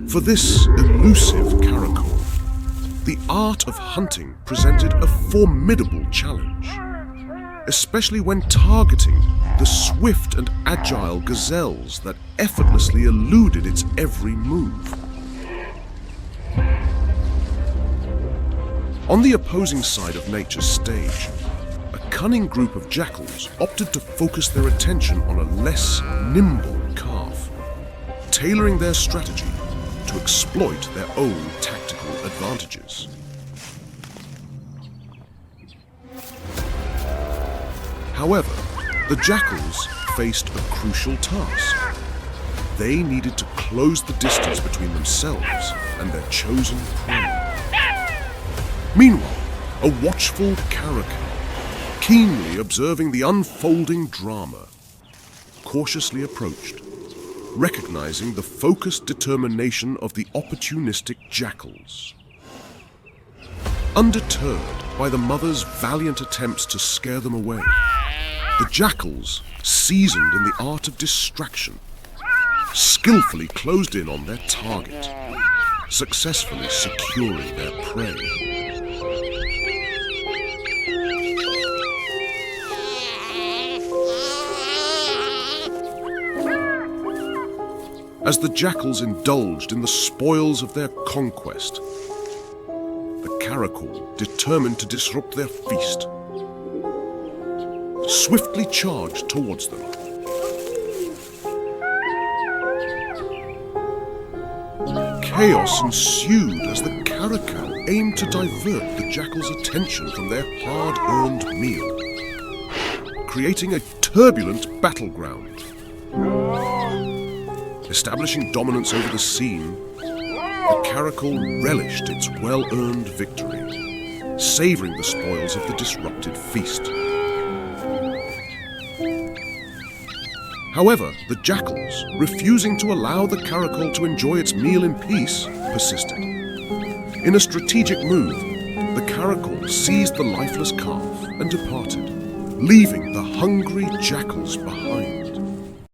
For this elusive Caracal, the art of hunting presented a formidable challenge, especially when targeting the swift and agile gazelles that effortlessly eluded its every move. On the opposing side of nature's stage, a cunning group of jackals opted to focus their attention on a less nimble calf, tailoring their strategy to exploit their own tactical advantages. However, the jackals faced a crucial task. They needed to close the distance between themselves and their chosen prey. Meanwhile, a watchful Caracal, keenly observing the unfolding drama, cautiously approached, recognizing the focused determination of the opportunistic jackals. Undeterred by the mother's valiant attempts to scare them away, the jackals, seasoned in the art of distraction, skillfully closed in on their target, successfully securing their prey. As the jackals indulged in the spoils of their conquest, the Caracal, determined to disrupt their feast, swiftly charged towards them. Chaos ensued as the Caracal aimed to divert the jackals' attention from their hard-earned meal, creating a turbulent battleground. Establishing dominance over the scene, the Caracal relished its well-earned victory, savoring the spoils of the disrupted feast. However, the jackals, refusing to allow the Caracal to enjoy its meal in peace, persisted. In a strategic move, the Caracal seized the lifeless calf and departed, leaving the hungry jackals behind.